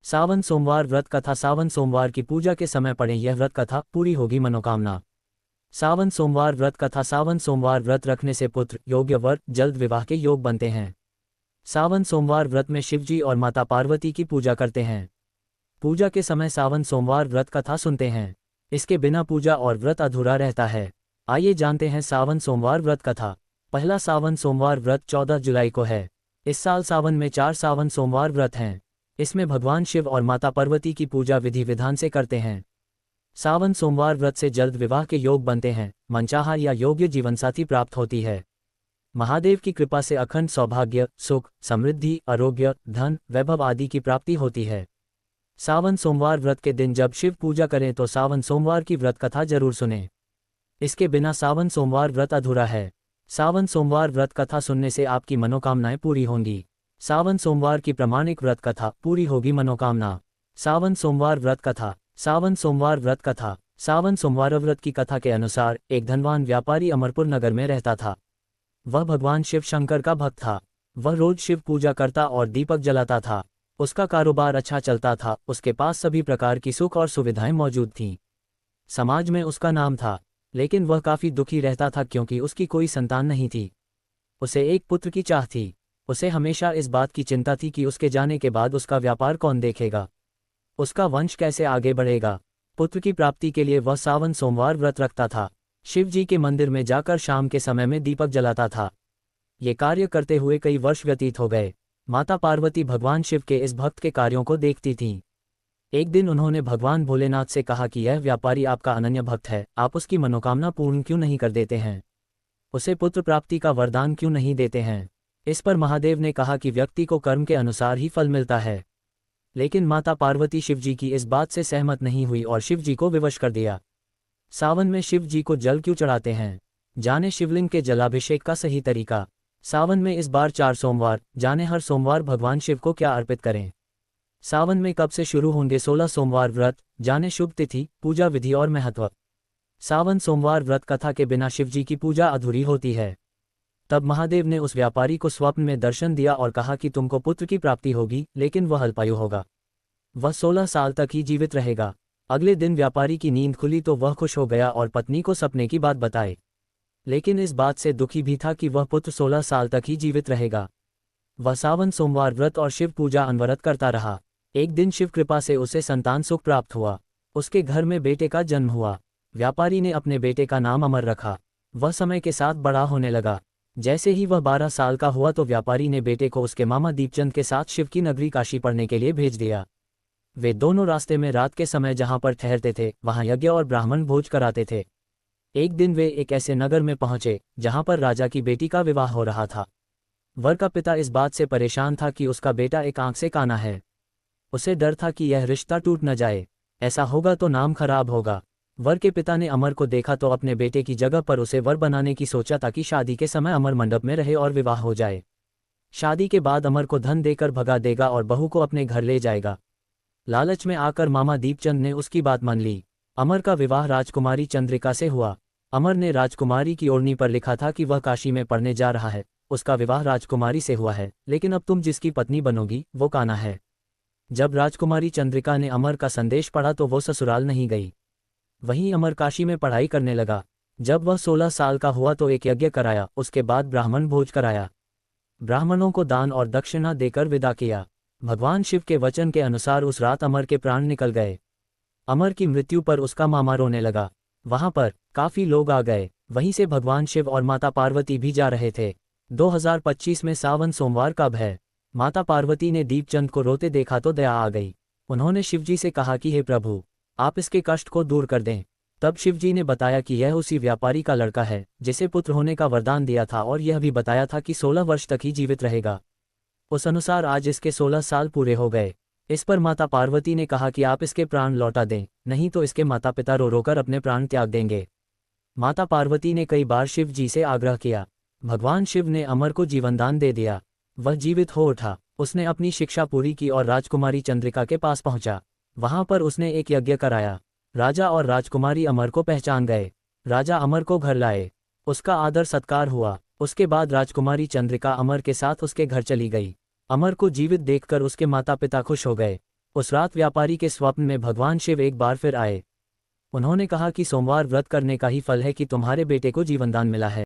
सावन सोमवार व्रत कथा। सावन सोमवार की पूजा के समय पढ़ें यह व्रत कथा, पूरी होगी मनोकामना। सावन सोमवार व्रत कथा। सावन सोमवार व्रत रखने से पुत्र, योग्य वर, जल्द विवाह के योग बनते हैं। सावन सोमवार व्रत में शिवजी और माता पार्वती की पूजा करते हैं। पूजा के समय सावन सोमवार व्रत कथा सुनते हैं। इसके बिना पूजा और व्रत अधूरा रहता है। आइए जानते हैं सावन सोमवार व्रत कथा। पहला सावन सोमवार व्रत 14 जुलाई को है। इस साल सावन में 4 सावन सोमवार व्रत हैं। इसमें भगवान शिव और माता पार्वती की पूजा विधि विधान से करते हैं। सावन सोमवार व्रत से जल्द विवाह के योग बनते हैं, मनचाहा या योग्य जीवनसाथी प्राप्त होती है। महादेव की कृपा से अखंड सौभाग्य, सुख, समृद्धि, आरोग्य, धन, वैभव आदि की प्राप्ति होती है। सावन सोमवार व्रत के दिन जब शिव पूजा करें तो सावन सोमवार की व्रत कथा जरूर सुनें। इसके बिना सावन सोमवार व्रत अधूरा है। सावन सोमवार व्रत कथा सुनने से आपकी मनोकामनाएं पूरी होंगी। सावन सोमवार की प्रमाणिक व्रत कथा, पूरी होगी मनोकामना। सावन सोमवार व्रत कथा। सावन सोमवार व्रत कथा। सावन सोमवार व्रत की कथा के अनुसार एक धनवान व्यापारी अमरपुर नगर में रहता था। वह भगवान शिव शंकर का भक्त था। वह रोज शिव पूजा करता और दीपक जलाता था। उसका कारोबार अच्छा चलता था। उसके पास सभी प्रकार की सुख और सुविधाएं मौजूद थीं। समाज में उसका नाम था, लेकिन वह काफी दुखी रहता था क्योंकि उसकी कोई संतान नहीं थी। उसे एक पुत्र की चाह थी। उसे हमेशा इस बात की चिंता थी कि उसके जाने के बाद उसका व्यापार कौन देखेगा, उसका वंश कैसे आगे बढ़ेगा। पुत्र की प्राप्ति के लिए वह सावन सोमवार व्रत रखता था। शिव जी के मंदिर में जाकर शाम के समय में दीपक जलाता था। ये कार्य करते हुए कई वर्ष व्यतीत हो गए। माता पार्वती भगवान शिव के इस भक्त के कार्यों को देखती थीं। एक दिन उन्होंने भगवान भोलेनाथ से कहा कि यह व्यापारी आपका अनन्य भक्त है, आप उसकी मनोकामना पूर्ण क्यों नहीं कर देते हैं, उसे पुत्र प्राप्ति का वरदान क्यों नहीं देते हैं। इस पर महादेव ने कहा कि व्यक्ति को कर्म के अनुसार ही फल मिलता है। लेकिन माता पार्वती शिवजी की इस बात से सहमत नहीं हुई और शिवजी को विवश कर दिया। सावन में शिव जी को जल क्यों चढ़ाते हैं, जाने शिवलिंग के जलाभिषेक का सही तरीका। सावन में इस बार 4 सोमवार, जाने हर सोमवार भगवान शिव को क्या अर्पित करें। सावन में कब से शुरू होंगे 16 सोमवार व्रत, जाने शुभ तिथि, पूजा विधि और महत्व। सावन सोमवार व्रत कथा के बिना शिवजी की पूजा अधूरी होती है। तब महादेव ने उस व्यापारी को स्वप्न में दर्शन दिया और कहा कि तुमको पुत्र की प्राप्ति होगी, लेकिन वह अल्पायु होगा। वह 16 साल तक ही जीवित रहेगा। अगले दिन व्यापारी की नींद खुली तो वह खुश हो गया और पत्नी को सपने की बात बताए, लेकिन इस बात से दुखी भी था कि वह पुत्र 16 साल तक ही जीवित रहेगा। वह सावन सोमवार व्रत और शिव पूजा अनवरत करता रहा। एक दिन शिव कृपा से उसे संतान सुख प्राप्त हुआ। उसके घर में बेटे का जन्म हुआ। व्यापारी ने अपने बेटे का नाम अमर रखा। वह समय के साथ बड़ा होने लगा। जैसे ही वह 12 साल का हुआ तो व्यापारी ने बेटे को उसके मामा दीपचंद के साथ शिव की नगरी काशी पढ़ने के लिए भेज दिया। वे दोनों रास्ते में रात के समय जहां पर ठहरते थे वहां यज्ञ और ब्राह्मण भोज कराते थे। एक दिन वे एक ऐसे नगर में पहुंचे जहां पर राजा की बेटी का विवाह हो रहा था। वर का पिता इस बात से परेशान था कि उसका बेटा एक आंख से काना है। उसे डर था कि यह रिश्ता टूट न जाए, ऐसा होगा तो नाम खराब होगा। वर के पिता ने अमर को देखा तो अपने बेटे की जगह पर उसे वर बनाने की सोचा ताकि शादी के समय अमर मंडप में रहे और विवाह हो जाए। शादी के बाद अमर को धन देकर भगा देगा और बहू को अपने घर ले जाएगा। लालच में आकर मामा दीपचंद ने उसकी बात मान ली। अमर का विवाह राजकुमारी चंद्रिका से हुआ। अमर ने राजकुमारी की ओढ़नी पर लिखा था कि वह काशी में पढ़ने जा रहा है। उसका विवाह राजकुमारी से हुआ है, लेकिन अब तुम जिसकी पत्नी बनोगी वो काना है। जब राजकुमारी चंद्रिका ने अमर का संदेश पढ़ा तो वो ससुराल नहीं गई। वहीं अमर काशी में पढ़ाई करने लगा। जब वह 16 साल का हुआ तो एक यज्ञ कराया, उसके बाद ब्राह्मण भोज कराया। ब्राह्मणों को दान और दक्षिणा देकर विदा किया। भगवान शिव के वचन के अनुसार उस रात अमर के प्राण निकल गए। अमर की मृत्यु पर उसका मामा रोने लगा। वहां पर काफी लोग आ गए। वहीं से भगवान शिव और माता पार्वती भी जा रहे थे। 2025 में सावन सोमवार कब है? माता पार्वती ने दीपचंद को रोते देखा तो दया आ गई। उन्होंने शिवजी से कहा कि हे प्रभु, आप इसके कष्ट को दूर कर दें। तब शिवजी ने बताया कि यह उसी व्यापारी का लड़का है जिसे पुत्र होने का वरदान दिया था और यह भी बताया था कि 16 वर्ष तक ही जीवित रहेगा। उस अनुसार आज इसके 16 साल पूरे हो गए। इस पर माता पार्वती ने कहा कि आप इसके प्राण लौटा दें, नहीं तो इसके माता पिता रो रोकर अपने प्राण त्याग देंगे। माता पार्वती ने कई बार शिव जी से आग्रह किया। भगवान शिव ने अमर को जीवनदान दे दिया। वह जीवित हो उठा। उसने अपनी शिक्षा पूरी की और राजकुमारी चंद्रिका के पास पहुंचा। वहां पर उसने एक यज्ञ कराया। राजा और राजकुमारी अमर को पहचान गए। राजा अमर को घर लाए। उसका आदर सत्कार हुआ। उसके बाद राजकुमारी चंद्रिका अमर के साथ उसके घर चली गई। अमर को जीवित देखकर उसके माता पिता खुश हो गए। उस रात व्यापारी के स्वप्न में भगवान शिव एक बार फिर आए। उन्होंने कहा कि सोमवार व्रत करने का ही फल है कि तुम्हारे बेटे को जीवनदान मिला है।